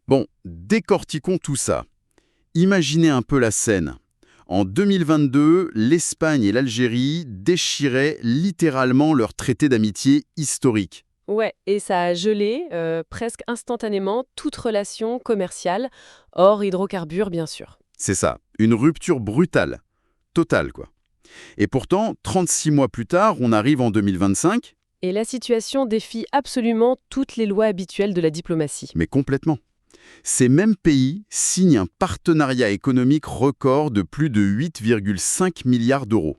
Bon, décortiquons tout ça. Imaginez un peu la scène. En 2022, l'Espagne et l'Algérie déchiraient littéralement leur traité d'amitié historique. Ouais, et ça a gelé presque instantanément toute relation commerciale, hors hydrocarbures bien sûr. C'est ça, une rupture brutale, totale quoi. Et pourtant, 36 mois plus tard, on arrive en 2025, Et la situation défie absolument toutes les lois habituelles de la diplomatie. mais complètement. Ces mêmes pays signent un partenariat économique record de plus de 8,5 milliards d'euros.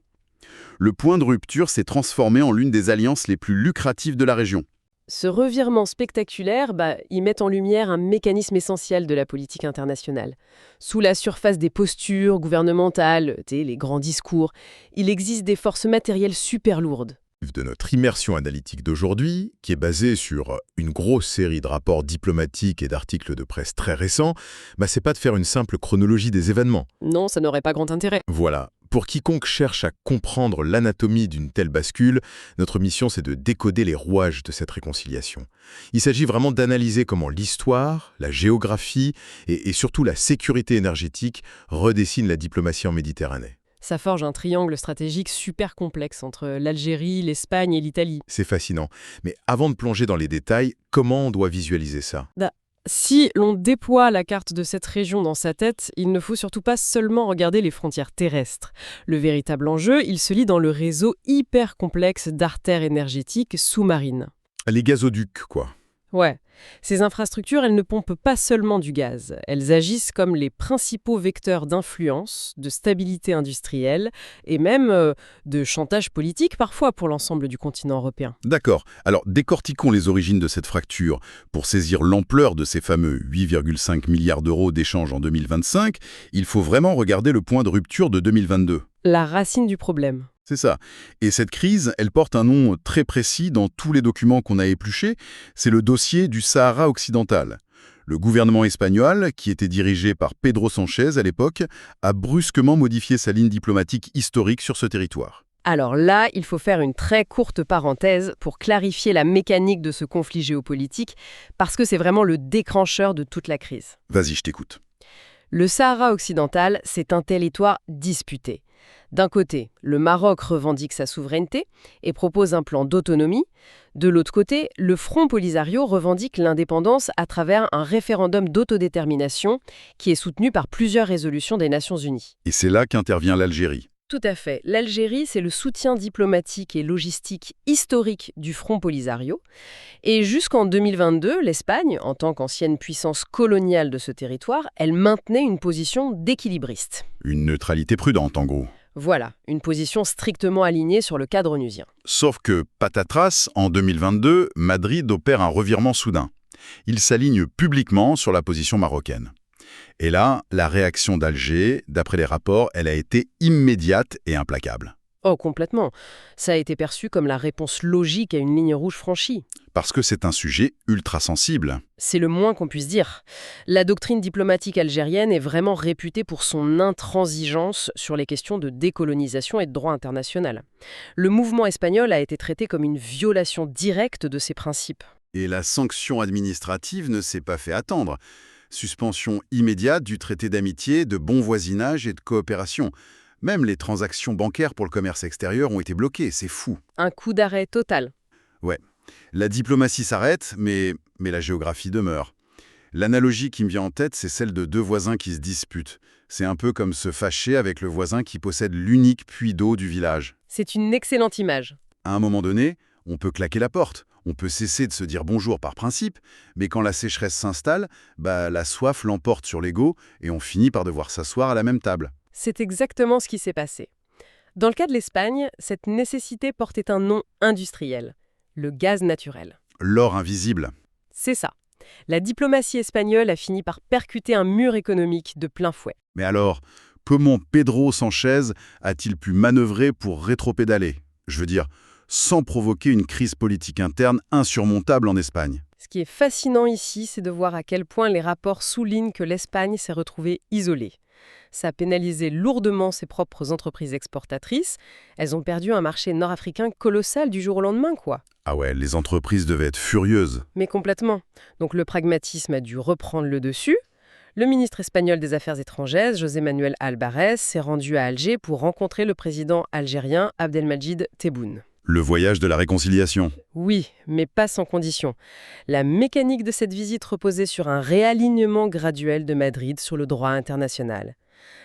Le point de rupture s'est transformé en l'une des alliances les plus lucratives de la région. Ce revirement spectaculaire, il met en lumière un mécanisme essentiel de la politique internationale. Sous la surface des postures gouvernementales, les grands discours, il existe des forces matérielles super lourdes. De notre immersion analytique d'aujourd'hui, qui est basée sur une grosse série de rapports diplomatiques et d'articles de presse très récents, c'est pas de faire une simple chronologie des événements. Non, ça n'aurait pas grand intérêt. Voilà. Pour quiconque cherche à comprendre l'anatomie d'une telle bascule, notre mission c'est de décoder les rouages de cette réconciliation. Il s'agit vraiment d'analyser comment l'histoire, la géographie et surtout la sécurité énergétique redessinent la diplomatie en Méditerranée. Ça forge un triangle stratégique super complexe entre l'Algérie, l'Espagne et l'Italie. C'est fascinant. Mais avant de plonger dans les détails, comment on doit visualiser ça ? Si l'on déploie la carte de cette région dans sa tête, il ne faut surtout pas seulement regarder les frontières terrestres. Le véritable enjeu, il se lit dans le réseau hyper complexe d'artères énergétiques sous-marines. Les gazoducs, quoi. Ouais, ces infrastructures, elles ne pompent pas seulement du gaz. Elles agissent comme les principaux vecteurs d'influence, de stabilité industrielle et même de chantage politique parfois pour l'ensemble du continent européen. D'accord, alors décortiquons les origines de cette fracture. Pour saisir l'ampleur de ces fameux 8,5 milliards d'euros d'échanges en 2025, il faut vraiment regarder le point de rupture de 2022. La racine du problème. C'est ça. Et cette crise, elle porte un nom très précis dans tous les documents qu'on a épluchés. C'est le dossier du Sahara occidental. Le gouvernement espagnol, qui était dirigé par Pedro Sánchez à l'époque, a brusquement modifié sa ligne diplomatique historique sur ce territoire. Alors là, il faut faire une très courte parenthèse pour clarifier la mécanique de ce conflit géopolitique, parce que c'est vraiment le déclencheur de toute la crise. Vas-y, je t'écoute. Le Sahara occidental, c'est un territoire disputé. D'un côté, le Maroc revendique sa souveraineté et propose un plan d'autonomie. De l'autre côté, le Front Polisario revendique l'indépendance à travers un référendum d'autodétermination qui est soutenu par plusieurs résolutions des Nations Unies. Et c'est là qu'intervient l'Algérie. Tout à fait. L'Algérie, c'est le soutien diplomatique et logistique historique du Front Polisario. Et jusqu'en 2022, l'Espagne, en tant qu'ancienne puissance coloniale de ce territoire, elle maintenait une position d'équilibriste. Une neutralité prudente, en gros. Voilà, une position strictement alignée sur le cadre onusien. Sauf que, patatras, en 2022, Madrid opère un revirement soudain. Il s'aligne publiquement sur la position marocaine. Et là, la réaction d'Alger, d'après les rapports, elle a été immédiate et implacable. Oh, complètement. Ça a été perçu comme la réponse logique à une ligne rouge franchie. Parce que c'est un sujet ultra sensible. C'est le moins qu'on puisse dire. La doctrine diplomatique algérienne est vraiment réputée pour son intransigeance sur les questions de décolonisation et de droit international. Le mouvement espagnol a été traité comme une violation directe de ces principes. Et la sanction administrative ne s'est pas fait attendre. Suspension immédiate du traité d'amitié, de bon voisinage et de coopération. Même les transactions bancaires pour le commerce extérieur ont été bloquées, c'est fou. Un coup d'arrêt total. Ouais, la diplomatie s'arrête, mais la géographie demeure. L'analogie qui me vient en tête, c'est celle de deux voisins qui se disputent. C'est un peu comme se fâcher avec le voisin qui possède l'unique puits d'eau du village. C'est une excellente image. À un moment donné, on peut claquer la porte. On peut cesser de se dire bonjour par principe, mais quand la sécheresse s'installe, la soif l'emporte sur l'ego et on finit par devoir s'asseoir à la même table. C'est exactement ce qui s'est passé. Dans le cas de l'Espagne, cette nécessité portait un nom industriel, le gaz naturel. L'or invisible. C'est ça. La diplomatie espagnole a fini par percuter un mur économique de plein fouet. Mais alors, comment Pedro Sánchez a-t-il pu manœuvrer pour rétropédaler ? Je veux dire, sans provoquer une crise politique interne insurmontable en Espagne. Ce qui est fascinant ici, c'est de voir à quel point les rapports soulignent que l'Espagne s'est retrouvée isolée. Ça a pénalisé lourdement ses propres entreprises exportatrices. Elles ont perdu un marché nord-africain colossal du jour au lendemain, quoi. Ah ouais, les entreprises devaient être furieuses. Mais complètement. Donc le pragmatisme a dû reprendre le dessus. Le ministre espagnol des Affaires étrangères, José Manuel Albares, s'est rendu à Alger pour rencontrer le président algérien Abdelmadjid Tebboune. Le voyage de la réconciliation. Oui, mais pas sans condition. La mécanique de cette visite reposait sur un réalignement graduel de Madrid sur le droit international.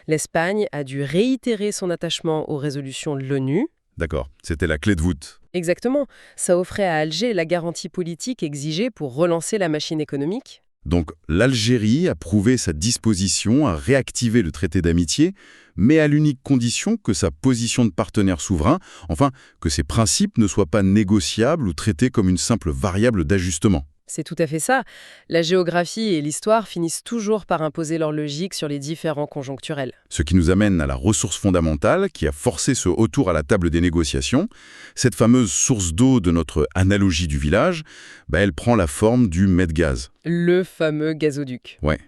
L'Espagne a dû réitérer son attachement aux résolutions de l'ONU. D'accord, c'était la clé de voûte. Exactement, ça offrait à Alger la garantie politique exigée pour relancer la machine économique. Donc l'Algérie a prouvé sa disposition à réactiver le traité d'amitié, mais à l'unique condition que sa position de partenaire souverain, enfin que ses principes ne soient pas négociables ou traités comme une simple variable d'ajustement. C'est tout à fait ça. La géographie et l'histoire finissent toujours par imposer leur logique sur les différents conjoncturels. Ce qui nous amène à la ressource fondamentale qui a forcé ce retour à la table des négociations. Cette fameuse source d'eau de notre analogie du village, elle prend la forme du Medgaz. Le fameux gazoduc. Ouais.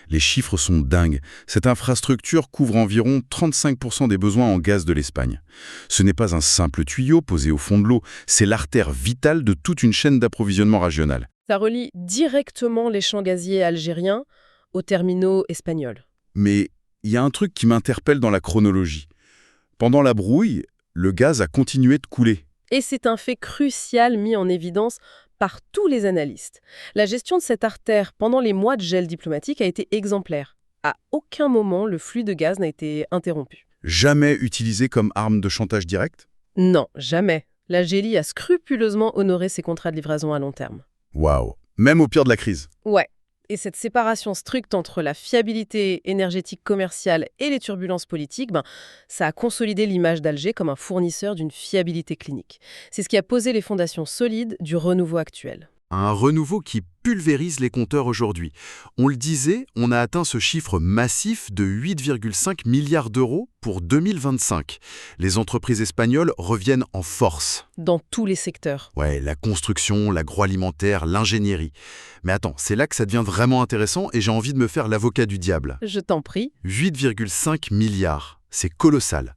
Les chiffres sont dingues. Cette infrastructure couvre environ 35% des besoins en gaz de l'Espagne. Ce n'est pas un simple tuyau posé au fond de l'eau, c'est l'artère vitale de toute une chaîne d'approvisionnement régionale. Ça relie directement les champs gaziers algériens aux terminaux espagnols. Mais il y a un truc qui m'interpelle dans la chronologie. Pendant la brouille, le gaz a continué de couler. Et c'est un fait crucial mis en évidence par tous les analystes. La gestion de cette artère pendant les mois de gel diplomatique a été exemplaire. À aucun moment, le flux de gaz n'a été interrompu. Jamais utilisé comme arme de chantage direct ? Non, jamais. L'Algérie a scrupuleusement honoré ses contrats de livraison à long terme. Waouh. Même au pire de la crise. Ouais. Et cette séparation stricte entre la fiabilité énergétique commerciale et les turbulences politiques, ça a consolidé l'image d'Alger comme un fournisseur d'une fiabilité clinique. C'est ce qui a posé les fondations solides du renouveau actuel. Un renouveau qui pulvérise les compteurs aujourd'hui. On le disait, on a atteint ce chiffre massif de 8,5 milliards d'euros pour 2025. Les entreprises espagnoles reviennent en force. Dans tous les secteurs. Ouais, la construction, l'agroalimentaire, l'ingénierie. Mais attends, c'est là que ça devient vraiment intéressant et j'ai envie de me faire l'avocat du diable. Je t'en prie. 8,5 milliards, c'est colossal.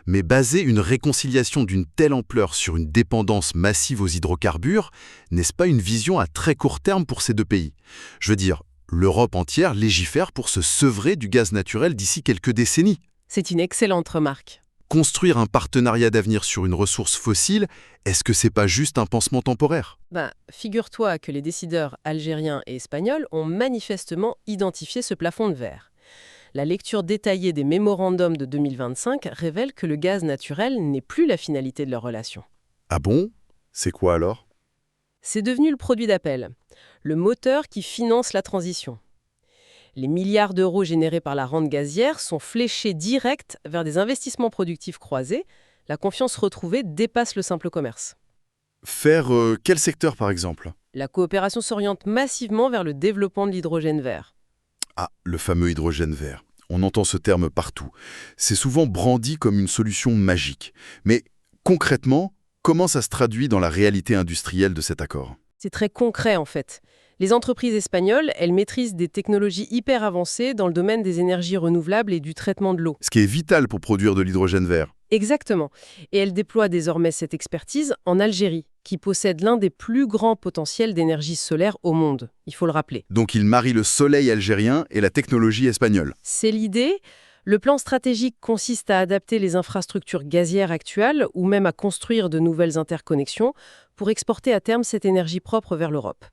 Mais baser une réconciliation d'une telle ampleur sur une dépendance massive aux hydrocarbures, n'est-ce pas une vision à très court terme pour ces deux pays ? Je veux dire, l'Europe entière légifère pour se sevrer du gaz naturel d'ici quelques décennies. C'est une excellente remarque. Construire un partenariat d'avenir sur une ressource fossile, est-ce que c'est pas juste un pansement temporaire ? Figure-toi que les décideurs algériens et espagnols ont manifestement identifié ce plafond de verre. La lecture détaillée des mémorandums de 2025 révèle que le gaz naturel n'est plus la finalité de leur relation. Ah bon ? C'est quoi alors ? C'est devenu le produit d'appel, le moteur qui finance la transition. Les milliards d'euros générés par la rente gazière sont fléchés direct vers des investissements productifs croisés. La confiance retrouvée dépasse le simple commerce. Faire quel secteur par exemple ? La coopération s'oriente massivement vers le développement de l'hydrogène vert. Ah, le fameux hydrogène vert. On entend ce terme partout. C'est souvent brandi comme une solution magique. Mais concrètement, comment ça se traduit dans la réalité industrielle de cet accord ? C'est très concret en fait. Les entreprises espagnoles, elles maîtrisent des technologies hyper avancées dans le domaine des énergies renouvelables et du traitement de l'eau. Ce qui est vital pour produire de l'hydrogène vert. Exactement. Et elles déploient désormais cette expertise en Algérie, qui possède l'un des plus grands potentiels d'énergie solaire au monde, il faut le rappeler. Donc il marie le soleil algérien et la technologie espagnole. C'est l'idée. Le plan stratégique consiste à adapter les infrastructures gazières actuelles ou même à construire de nouvelles interconnexions pour exporter à terme cette énergie propre vers l'Europe.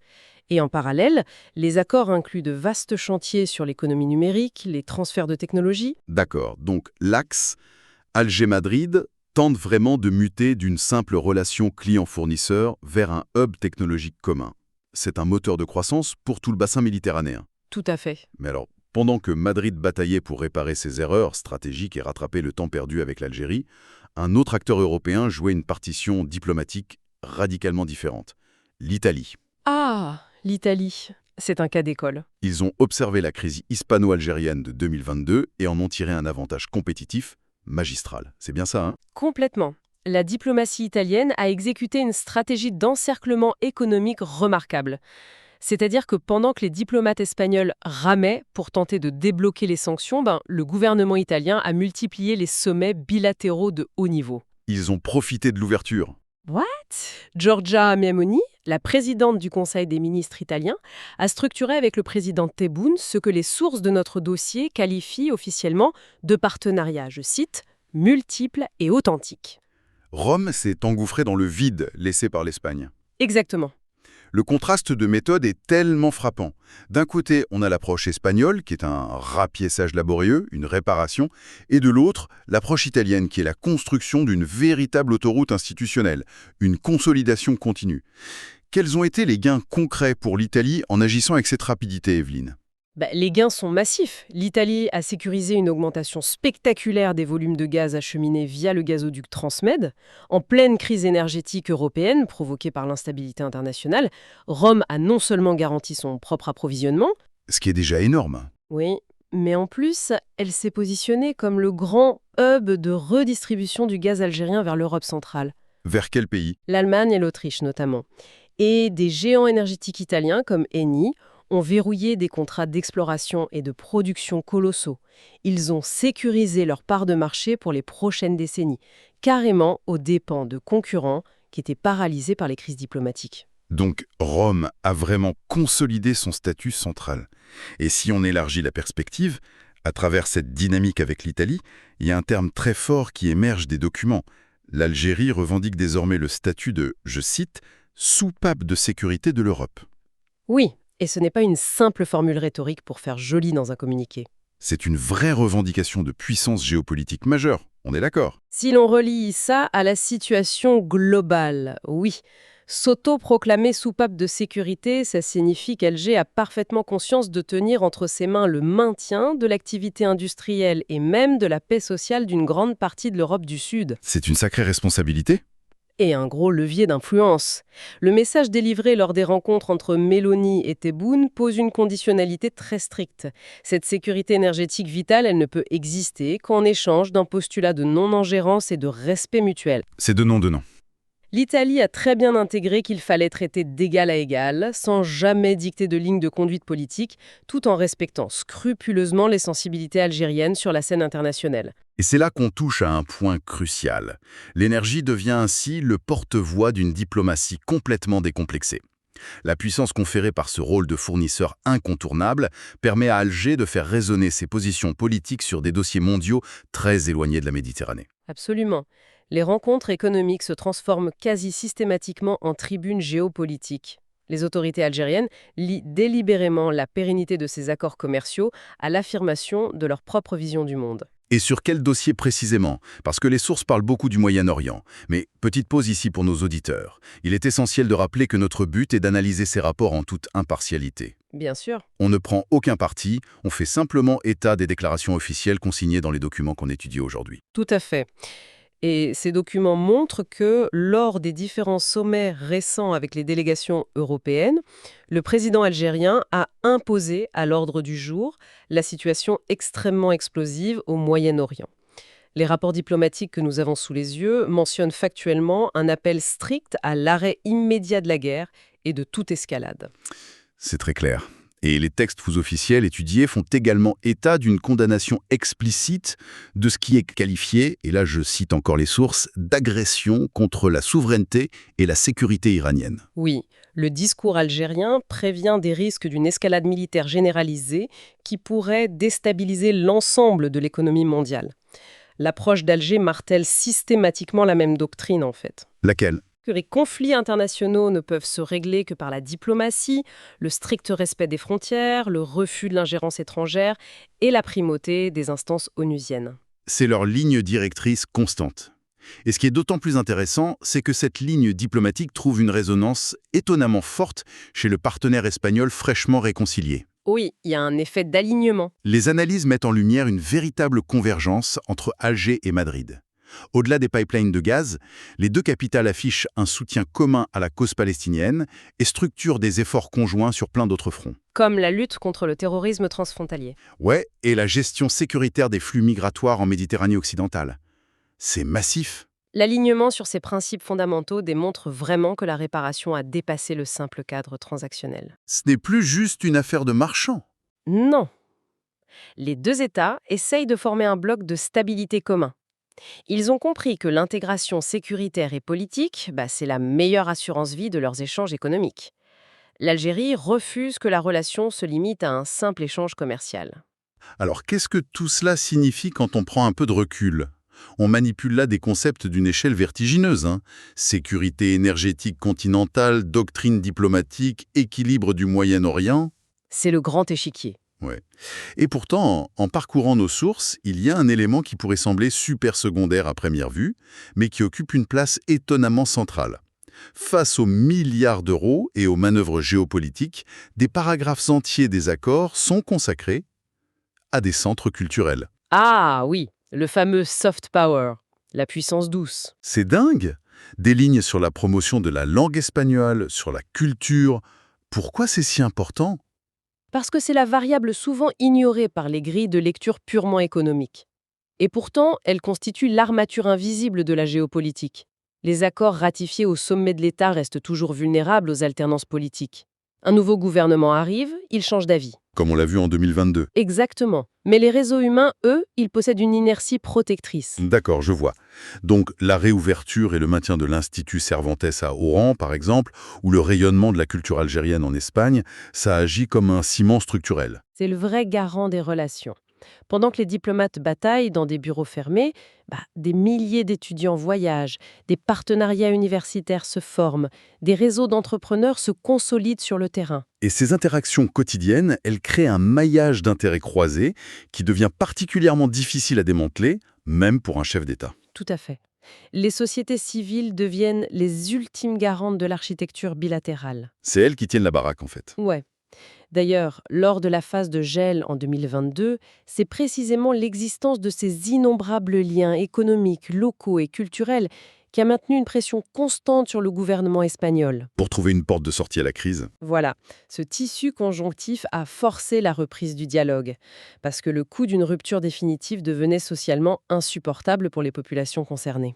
Et en parallèle, les accords incluent de vastes chantiers sur l'économie numérique, les transferts de technologies. D'accord, donc l'axe Alger-Madrid tente vraiment de muter d'une simple relation client-fournisseur vers un hub technologique commun. C'est un moteur de croissance pour tout le bassin méditerranéen. Tout à fait. Mais alors, pendant que Madrid bataillait pour réparer ses erreurs stratégiques et rattraper le temps perdu avec l'Algérie, un autre acteur européen jouait une partition diplomatique radicalement différente, l'Italie. Ah, l'Italie, c'est un cas d'école. Ils ont observé la crise hispano-algérienne de 2022 et en ont tiré un avantage compétitif magistral. C'est bien ça, hein ? Complètement. la diplomatie italienne a exécuté une stratégie d'encerclement économique remarquable. C'est-à-dire que pendant que les diplomates espagnols ramaient pour tenter de débloquer les sanctions, le gouvernement italien a multiplié les sommets bilatéraux de haut niveau. Ils ont profité de l'ouverture. What? Giorgia Meloni, la présidente du Conseil des ministres italien, a structuré avec le président Tebboune ce que les sources de notre dossier qualifient officiellement de partenariat, je cite, multiple et authentique. Rome s'est engouffré dans le vide laissé par l'Espagne. Exactement. Le contraste de méthode est tellement frappant. D'un côté, on a l'approche espagnole, qui est un rapiessage laborieux, une réparation, et de l'autre, l'approche italienne, qui est la construction d'une véritable autoroute institutionnelle, une consolidation continue. Quels ont été les gains concrets pour l'Italie en agissant avec cette rapidité, Evelyne ? Les gains sont massifs. L'Italie a sécurisé une augmentation spectaculaire des volumes de gaz acheminés via le gazoduc Transmed. En pleine crise énergétique européenne provoquée par l'instabilité internationale, Rome a non seulement garanti son propre approvisionnement, Ce qui est déjà énorme. oui, mais en plus, elle s'est positionnée comme le grand hub de redistribution du gaz algérien vers l'Europe centrale. Vers quel pays ? L'Allemagne et l'Autriche notamment. Et des géants énergétiques italiens comme Eni ont verrouillé des contrats d'exploration et de production colossaux. Ils ont sécurisé leur part de marché pour les prochaines décennies, carrément aux dépens de concurrents qui étaient paralysés par les crises diplomatiques. Donc Rome a vraiment consolidé son statut central. Et si on élargit la perspective, à travers cette dynamique avec l'Italie, il y a un terme très fort qui émerge des documents. L'Algérie revendique désormais le statut de, je cite, « soupape de sécurité de l'Europe ». Oui, et ce n'est pas une simple formule rhétorique pour faire joli dans un communiqué. C'est une vraie revendication de puissance géopolitique majeure, on est d'accord ? Si l'on relie ça à la situation globale, oui. S'auto-proclamer soupape de sécurité, ça signifie qu'Alger a parfaitement conscience de tenir entre ses mains le maintien de l'activité industrielle et même de la paix sociale d'une grande partie de l'Europe du Sud. C'est une sacrée responsabilité ? Et un gros levier d'influence. Le message délivré lors des rencontres entre Meloni et Tebboune pose une conditionnalité très stricte. Cette sécurité énergétique vitale, elle ne peut exister qu'en échange d'un postulat de non-ingérence et de respect mutuel. C'est donnant-donnant. L'Italie a très bien intégré qu'il fallait traiter d'égal à égal, sans jamais dicter de ligne de conduite politique, tout en respectant scrupuleusement les sensibilités algériennes sur la scène internationale. Et c'est là qu'on touche à un point crucial. L'énergie devient ainsi le porte-voix d'une diplomatie complètement décomplexée. La puissance conférée par ce rôle de fournisseur incontournable permet à Alger de faire résonner ses positions politiques sur des dossiers mondiaux très éloignés de la Méditerranée. Absolument. Les rencontres économiques se transforment quasi systématiquement en tribunes géopolitiques. Les autorités algériennes lient délibérément la pérennité de ces accords commerciaux à l'affirmation de leur propre vision du monde. Et sur quel dossier précisément ? Parce que les sources parlent beaucoup du Moyen-Orient. Mais petite pause ici pour nos auditeurs. Il est essentiel de rappeler que notre but est d'analyser ces rapports en toute impartialité. Bien sûr. On ne prend aucun parti, on fait simplement état des déclarations officielles consignées dans les documents qu'on étudie aujourd'hui. Tout à fait. Et ces documents montrent que, lors des différents sommets récents avec les délégations européennes, le président algérien a imposé à l'ordre du jour la situation extrêmement explosive au Moyen-Orient. Les rapports diplomatiques que nous avons sous les yeux mentionnent factuellement un appel strict à l'arrêt immédiat de la guerre et de toute escalade. C'est très clair. Et les textes officiels étudiés font également état d'une condamnation explicite de ce qui est qualifié, et là je cite encore les sources, d'agression contre la souveraineté et la sécurité iranienne. Oui, le discours algérien prévient des risques d'une escalade militaire généralisée qui pourrait déstabiliser l'ensemble de l'économie mondiale. L'approche d'Alger martèle systématiquement la même doctrine en fait. Laquelle ? Que les conflits internationaux ne peuvent se régler que par la diplomatie, le strict respect des frontières, le refus de l'ingérence étrangère et la primauté des instances onusiennes. C'est leur ligne directrice constante. Et ce qui est d'autant plus intéressant, c'est que cette ligne diplomatique trouve une résonance étonnamment forte chez le partenaire espagnol fraîchement réconcilié. Oui, il y a un effet d'alignement. Les analyses mettent en lumière une véritable convergence entre Alger et Madrid. Au-delà des pipelines de gaz, les deux capitales affichent un soutien commun à la cause palestinienne et structurent des efforts conjoints sur plein d'autres fronts. Comme la lutte contre le terrorisme transfrontalier. Ouais, et la gestion sécuritaire des flux migratoires en Méditerranée occidentale. C'est massif. L'alignement sur ces principes fondamentaux démontre vraiment que la réparation a dépassé le simple cadre transactionnel. Ce n'est plus juste une affaire de marchands. Non, les deux États essayent de former un bloc de stabilité commun. Ils ont compris que l'intégration sécuritaire et politique, c'est la meilleure assurance vie de leurs échanges économiques. L'Algérie refuse que la relation se limite à un simple échange commercial. Alors qu'est-ce que tout cela signifie quand on prend un peu de recul? On manipule là des concepts d'une échelle vertigineuse, hein. Sécurité énergétique continentale, doctrine diplomatique, équilibre du Moyen-Orient. C'est le grand échiquier. Ouais. Et pourtant, en parcourant nos sources, il y a un élément qui pourrait sembler super secondaire à première vue, mais qui occupe une place étonnamment centrale. Face aux milliards d'euros et aux manœuvres géopolitiques, des paragraphes entiers des accords sont consacrés à des centres culturels. Ah oui, le fameux soft power, la puissance douce. C'est dingue! Des lignes sur la promotion de la langue espagnole, sur la culture. Pourquoi c'est si important? Parce que c'est la variable souvent ignorée par les grilles de lecture purement économiques. Et pourtant, elle constitue l'armature invisible de la géopolitique. Les accords ratifiés au sommet de l'État restent toujours vulnérables aux alternances politiques. Un nouveau gouvernement arrive, il change d'avis. Comme on l'a vu en 2022. Exactement. Mais les réseaux humains, eux, ils possèdent une inertie protectrice. D'accord, je vois. Donc la réouverture et le maintien de l'Institut Cervantes à Oran, par exemple, ou le rayonnement de la culture algérienne en Espagne, ça agit comme un ciment structurel. C'est le vrai garant des relations. Pendant que les diplomates bataillent dans des bureaux fermés, des milliers d'étudiants voyagent, des partenariats universitaires se forment, des réseaux d'entrepreneurs se consolident sur le terrain. Et ces interactions quotidiennes, elles créent un maillage d'intérêts croisés qui devient particulièrement difficile à démanteler, même pour un chef d'État. Tout à fait. Les sociétés civiles deviennent les ultimes garantes de l'architecture bilatérale. C'est elles qui tiennent la baraque, en fait. Ouais. D'ailleurs, lors de la phase de gel en 2022, c'est précisément l'existence de ces innombrables liens économiques, locaux et culturels qui a maintenu une pression constante sur le gouvernement espagnol. Pour trouver une porte de sortie à la crise. Voilà, ce tissu conjonctif a forcé la reprise du dialogue, parce que le coût d'une rupture définitive devenait socialement insupportable pour les populations concernées.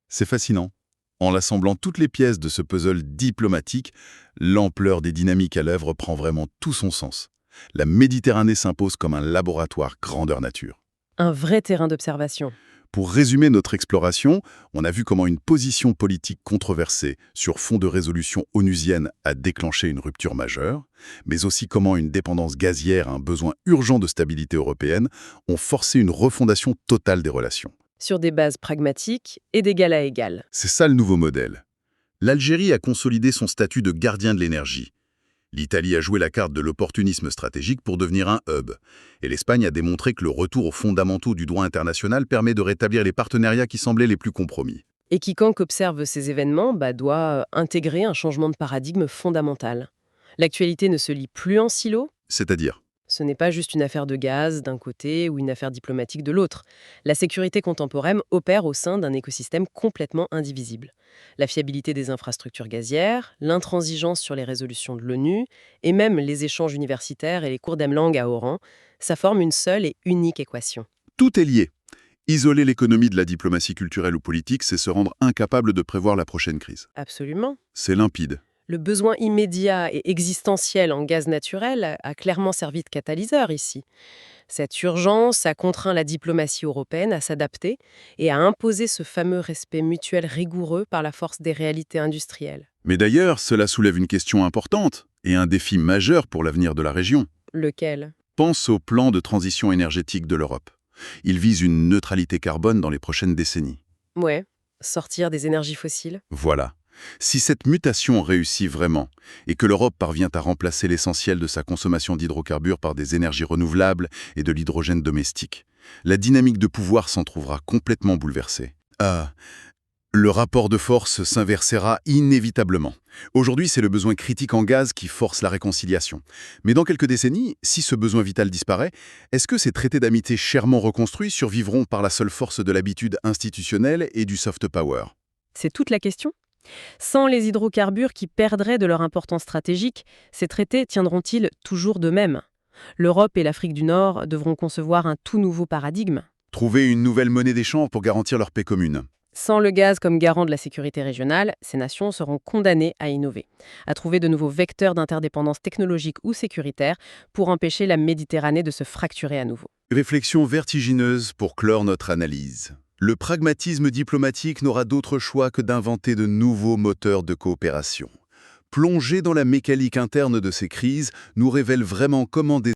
C'est fascinant. En l'assemblant toutes les pièces de ce puzzle diplomatique, l'ampleur des dynamiques à l'œuvre prend vraiment tout son sens. La Méditerranée s'impose comme un laboratoire grandeur nature. Un vrai terrain d'observation. Pour résumer notre exploration, on a vu comment une position politique controversée sur fond de résolution onusienne a déclenché une rupture majeure, mais aussi comment une dépendance gazière et un besoin urgent de stabilité européenne ont forcé une refondation totale des relations. Sur des bases pragmatiques et d'égal à égal. C'est ça le nouveau modèle. L'Algérie a consolidé son statut de gardien de l'énergie. L'Italie a joué la carte de l'opportunisme stratégique pour devenir un hub. Et l'Espagne a démontré que le retour aux fondamentaux du droit international permet de rétablir les partenariats qui semblaient les plus compromis. Et quiconque observe ces événements doit intégrer un changement de paradigme fondamental. L'actualité ne se lit plus en silo. C'est-à-dire, Ce n'est pas juste une affaire de gaz d'un côté ou une affaire diplomatique de l'autre. La sécurité contemporaine opère au sein d'un écosystème complètement indivisible. La fiabilité des infrastructures gazières, l'intransigeance sur les résolutions de l'ONU et même les échanges universitaires et les cours d'Emlang à Oran, ça forme une seule et unique équation. tout est lié. Isoler l'économie de la diplomatie culturelle ou politique, c'est se rendre incapable de prévoir la prochaine crise. Absolument. C'est limpide. Le besoin immédiat et existentiel en gaz naturel a clairement servi de catalyseur ici. Cette urgence a contraint la diplomatie européenne à s'adapter et à imposer ce fameux respect mutuel rigoureux par la force des réalités industrielles. Mais d'ailleurs, cela soulève une question importante et un défi majeur pour l'avenir de la région. Lequel ? Pense au plan de transition énergétique de l'Europe. Il vise une neutralité carbone dans les prochaines décennies. Ouais, sortir des énergies fossiles. Voilà. Si cette mutation réussit vraiment, et que l'Europe parvient à remplacer l'essentiel de sa consommation d'hydrocarbures par des énergies renouvelables et de l'hydrogène domestique, la dynamique de pouvoir s'en trouvera complètement bouleversée. Le rapport de force s'inversera inévitablement. Aujourd'hui, c'est le besoin critique en gaz qui force la réconciliation. Mais dans quelques décennies, si ce besoin vital disparaît, est-ce que ces traités d'amitié chèrement reconstruits survivront par la seule force de l'habitude institutionnelle et du soft power ? C'est toute la question. Sans les hydrocarbures qui perdraient de leur importance stratégique, ces traités tiendront-ils toujours de même ? L'Europe et l'Afrique du Nord devront concevoir un tout nouveau paradigme. Trouver une nouvelle monnaie d'échange pour garantir leur paix commune. Sans le gaz comme garant de la sécurité régionale, ces nations seront condamnées à innover, à trouver de nouveaux vecteurs d'interdépendance technologique ou sécuritaire pour empêcher la Méditerranée de se fracturer à nouveau. Réflexion vertigineuse pour clore notre analyse. Le pragmatisme diplomatique n'aura d'autre choix que d'inventer de nouveaux moteurs de coopération. Plonger dans la mécanique interne de ces crises nous révèle vraiment comment des